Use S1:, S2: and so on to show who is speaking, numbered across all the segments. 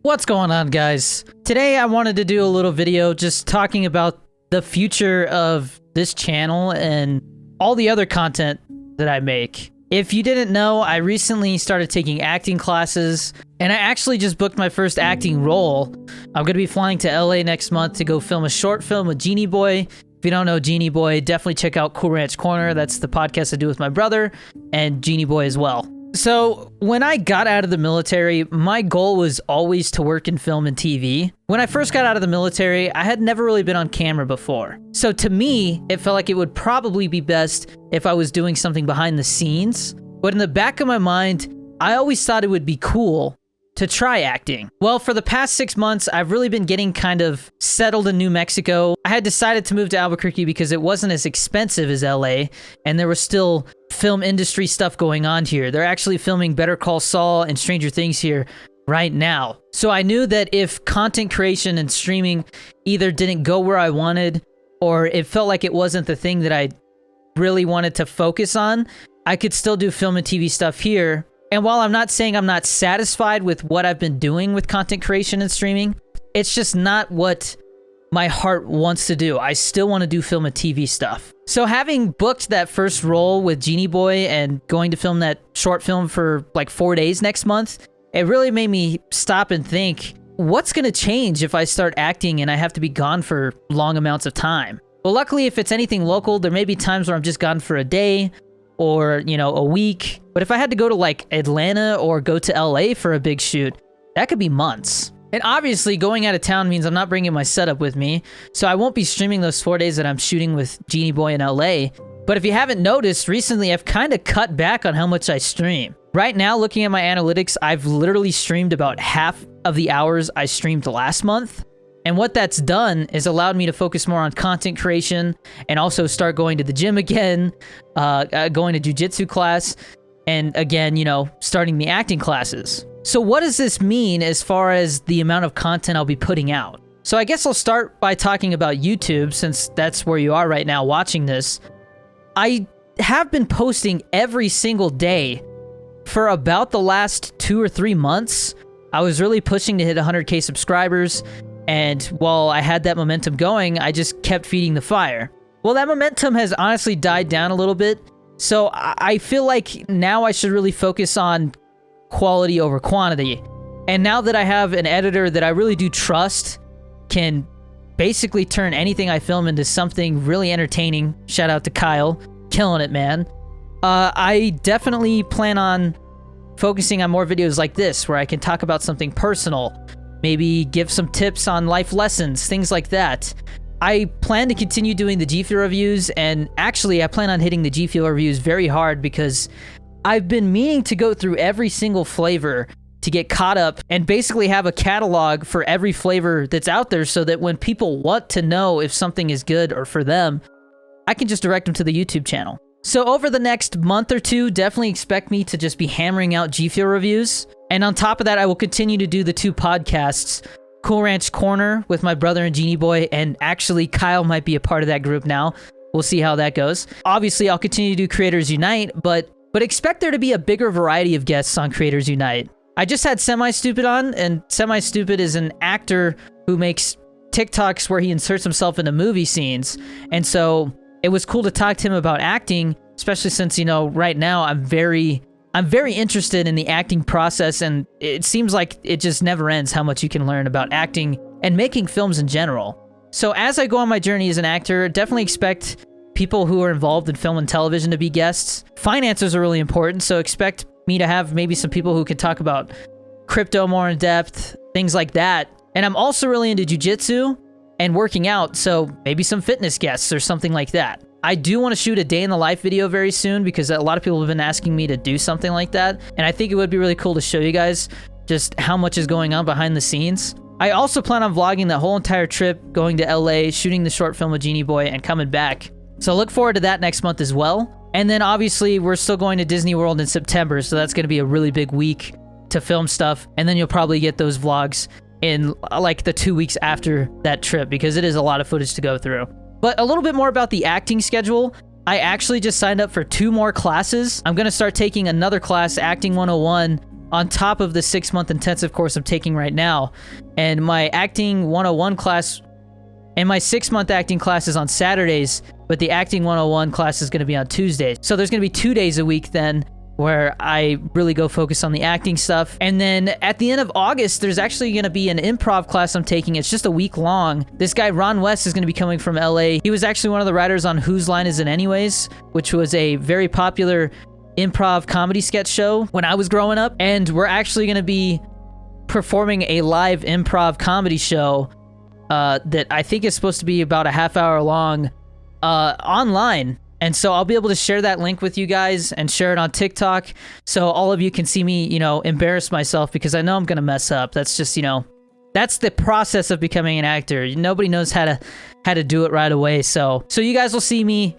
S1: What's going on, guys? Today I wanted to do a little video just talking about the future of this channel and all the other content that I make. If you didn't know, I recently started taking acting classes, and I actually just booked my first acting role. I'm going to be flying to LA next month to go film a short film with Genie Boy. If you don't know Genie Boy, definitely check out Cool Ranch Corner. That's the podcast I do with my brother, and Genie Boy as well. So, when I got out of the military, my goal was always to work in film and TV. When I first got out of the military, I had never really been on camera before. So to me, it felt like it would probably be best if I was doing something behind the scenes. But in the back of my mind, I always thought it would be cool to try acting. Well, for the past 6 months, I've really been getting kind of settled in New Mexico. I had decided to move to Albuquerque because it wasn't as expensive as LA, and there was still film industry stuff going on here. They're actually filming Better Call Saul and Stranger Things here right now. So I knew that if content creation and streaming either didn't go where I wanted, or it felt like it wasn't the thing that I really wanted to focus on, I could still do film and TV stuff here. And while I'm not saying I'm not satisfied with what I've been doing with content creation and streaming, it's just not what my heart wants to do. I still want to do film and TV stuff. So having booked that first role with Genie Boy and going to film that short film for like 4 days next month, it really made me stop and think, what's going to change if I start acting and I have to be gone for long amounts of time? Well, luckily, if it's anything local, there may be times where I'm just gone for a day or, a week. But if I had to go to like Atlanta or go to LA for a big shoot, that could be months. And obviously going out of town means I'm not bringing my setup with me, so I won't be streaming those 4 days that I'm shooting with Genie Boy in LA. But if you haven't noticed, recently I've kind of cut back on how much I stream. Right now, looking at my analytics, I've literally streamed about half of the hours I streamed last month. And what that's done is allowed me to focus more on content creation and also start going to the gym again, going to jiu-jitsu class, and again, starting the acting classes. So what does this mean as far as the amount of content I'll be putting out? So I guess I'll start by talking about YouTube, since that's where you are right now watching this. I have been posting every single day for about the last 2 or 3 months. I was really pushing to hit 100K subscribers, and while I had that momentum going, I just kept feeding the fire. Well, that momentum has honestly died down a little bit, so I feel like now I should really focus on quality over quantity. And now that I have an editor that I really do trust, can basically turn anything I film into something really entertaining, shout out to Kyle, killing it, man. I definitely plan on focusing on more videos like this, where I can talk about something personal, maybe give some tips on life lessons, things like that. I plan to continue doing the G Fuel reviews, and actually I plan on hitting the G Fuel reviews very hard because I've been meaning to go through every single flavor to get caught up and basically have a catalog for every flavor that's out there, so that when people want to know if something is good or for them, I can just direct them to the YouTube channel. So over the next month or two, definitely expect me to just be hammering out G Fuel reviews. And on top of that, I will continue to do the 2 podcasts, Cool Ranch Corner with my brother and Genie Boy, and actually Kyle might be a part of that group now. We'll see how that goes. Obviously, I'll continue to do Creators Unite, but expect there to be a bigger variety of guests on Creators Unite. I just had Semi Stupid on, and Semi Stupid is an actor who makes TikToks where he inserts himself into movie scenes. And so it was cool to talk to him about acting, especially since, right now I'm very interested in the acting process, and it seems like it just never ends how much you can learn about acting and making films in general. So as I go on my journey as an actor, definitely expect people who are involved in film and television to be guests. Finances are really important, so expect me to have maybe some people who can talk about crypto more in depth, things like that. And I'm also really into jiu-jitsu and working out, so maybe some fitness guests or something like that. I do want to shoot a day in the life video very soon because a lot of people have been asking me to do something like that, and I think it would be really cool to show you guys just how much is going on behind the scenes. I also plan on vlogging that whole entire trip, going to LA, shooting the short film with Genie Boy, and coming back. So look forward to that next month as well. And then obviously we're still going to Disney World in September, so that's going to be a really big week to film stuff, and then you'll probably get those vlogs in like the 2 weeks after that trip, because it is a lot of footage to go through. But a little bit more about the acting schedule. I actually just signed up for 2 more classes. I'm going to start taking another class, Acting 101, on top of the 6-month intensive course I'm taking right now. And my acting 101 class and my 6-month acting class is on Saturdays, but the acting 101 class is going to be on Tuesdays. So there's going to be 2 days a week then where I really go focus on the acting stuff. And then at the end of August, there's actually going to be an improv class I'm taking. It's just a week long. This guy, Ron West, is going to be coming from LA. He was actually one of the writers on Whose Line Is It Anyways, which was a very popular improv comedy sketch show when I was growing up. And we're actually going to be performing a live improv comedy show that I think is supposed to be about a half hour long online. And so I'll be able to share that link with you guys and share it on TikTok so all of you can see me, embarrass myself, because I know I'm going to mess up. That's just, that's the process of becoming an actor. Nobody knows how to do it right away. So you guys will see me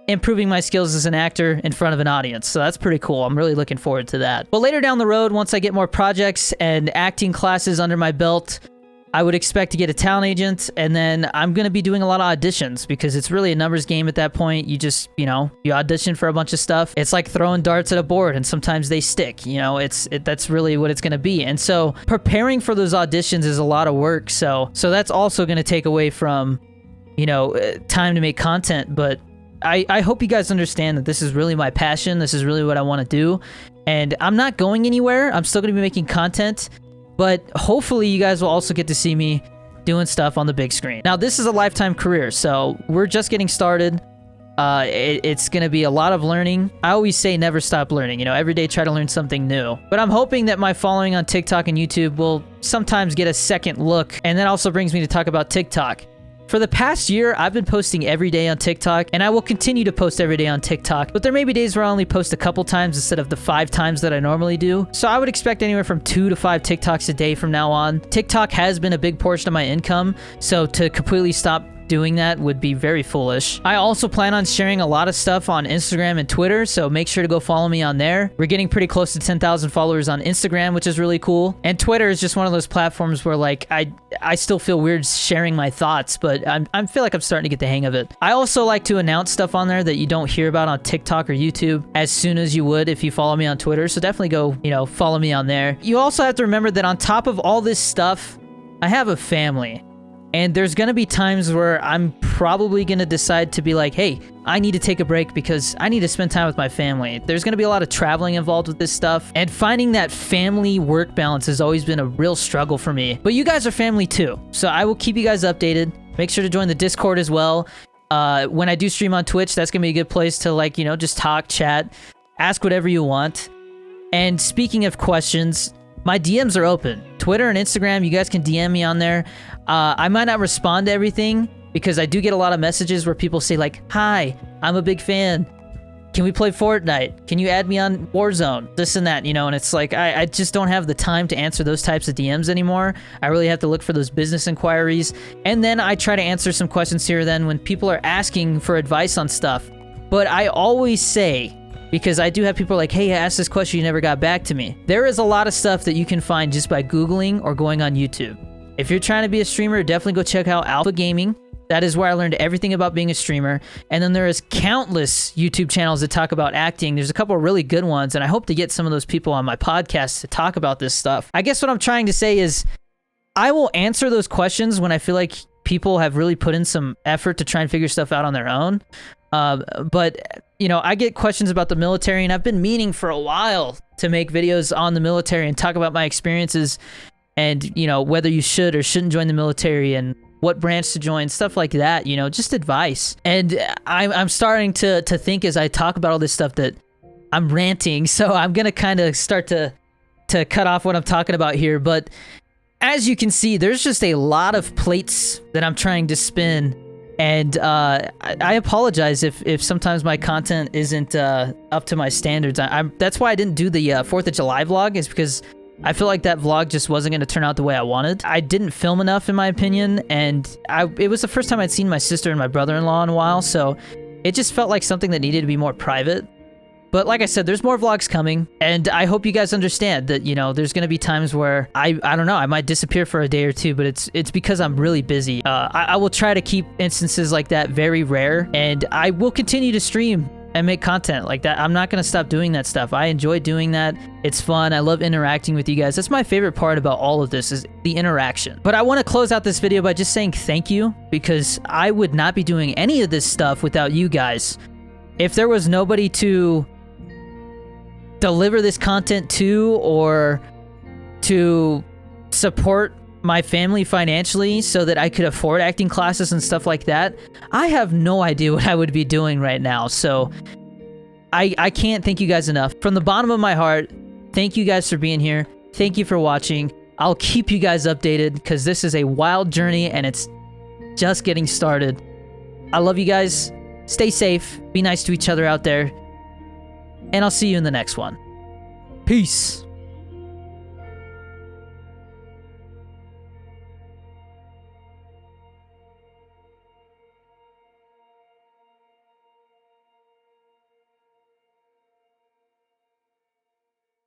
S1: improving my skills as an actor in front of an audience. So that's pretty cool. I'm really looking forward to that. But later down the road, once I get more projects and acting classes under my belt, I would expect to get a talent agent, and then I'm going to be doing a lot of auditions because it's really a numbers game at that point. You just, you audition for a bunch of stuff. It's like throwing darts at a board, and sometimes they stick. That's really what it's going to be. And so preparing for those auditions is a lot of work. So that's also going to take away from, time to make content. But I hope you guys understand that this is really my passion. This is really what I want to do. And I'm not going anywhere. I'm still going to be making content. But hopefully you guys will also get to see me doing stuff on the big screen. Now, this is a lifetime career, so we're just getting started. It's going to be a lot of learning. I always say never stop learning. Every day try to learn something new. But I'm hoping that my following on TikTok and YouTube will sometimes get a second look. And that also brings me to talk about TikTok. For the past year, I've been posting every day on TikTok, and I will continue to post every day on TikTok, but there may be days where I only post a couple times instead of the 5 times that I normally do. So I would expect anywhere from 2 to 5 TikToks a day from now on. TikTok has been a big portion of my income, so to completely stop doing that would be very foolish. I also plan on sharing a lot of stuff on Instagram and Twitter, so make sure to go follow me on there. We're getting pretty close to 10,000 followers on Instagram, which is really cool. And Twitter is just one of those platforms where I still feel weird sharing my thoughts, but I feel like I'm starting to get the hang of it. I also like to announce stuff on there that you don't hear about on TikTok or YouTube as soon as you would if you follow me on Twitter, so definitely go, follow me on there. You also have to remember that on top of all this stuff, I have a family. And there's going to be times where I'm probably going to decide to be like, hey, I need to take a break because I need to spend time with my family. There's going to be a lot of traveling involved with this stuff. And finding that family-work balance has always been a real struggle for me. But you guys are family too. So I will keep you guys updated. Make sure to join the Discord as well. When I do stream on Twitch, that's going to be a good place to just talk, chat, ask whatever you want. And speaking of questions, my DMs are open. Twitter and Instagram, you guys can DM me on there. I might not respond to everything because I do get a lot of messages where people say hi, I'm a big fan. Can we play Fortnite? Can you add me on Warzone? This and that, and it's like, I just don't have the time to answer those types of DMs anymore. I really have to look for those business inquiries. And then I try to answer some questions here or then when people are asking for advice on stuff. But I always say, because I do have people like, hey, I asked this question, you never got back to me. There is a lot of stuff that you can find just by Googling or going on YouTube. If you're trying to be a streamer, definitely go check out Alpha Gaming. That is where I learned everything about being a streamer. And then there is countless YouTube channels that talk about acting. There's a couple of really good ones, and I hope to get some of those people on my podcast to talk about this stuff. I guess what I'm trying to say is I will answer those questions when I feel like people have really put in some effort to try and figure stuff out on their own. But I get questions about the military, and I've been meaning for a while to make videos on the military and talk about my experiences and, whether you should or shouldn't join the military and what branch to join, stuff like that, just advice. And I'm starting to think as I talk about all this stuff that I'm ranting, so I'm going to kind of start to cut off what I'm talking about here. But as you can see, there's just a lot of plates that I'm trying to spin. And I apologize if sometimes my content isn't up to my standards. That's why I didn't do the 4th of July vlog, is because I feel like that vlog just wasn't going to turn out the way I wanted. I didn't film enough, in my opinion, and it was the first time I'd seen my sister and my brother-in-law in a while, so it just felt like something that needed to be more private. But like I said, there's more vlogs coming, and I hope you guys understand that, there's going to be times where I don't know, I might disappear for a day or two, but it's because I'm really busy. I will try to keep instances like that very rare, and I will continue to stream and make content like that. I'm not going to stop doing that stuff. I enjoy doing that. It's fun. I love interacting with you guys. That's my favorite part about all of this, is the interaction. But I want to close out this video by just saying thank you, because I would not be doing any of this stuff without you guys. If there was nobody to deliver this content to, or to support my family financially so that I could afford acting classes and stuff like that, I have no idea what I would be doing right now. So I can't thank you guys enough. From the bottom of my heart, thank you guys for being here. Thank you for watching. I'll keep you guys updated, because this is a wild journey and it's just getting started. I love you guys. Stay safe. Be nice to each other out there. And I'll see you in the next one. Peace.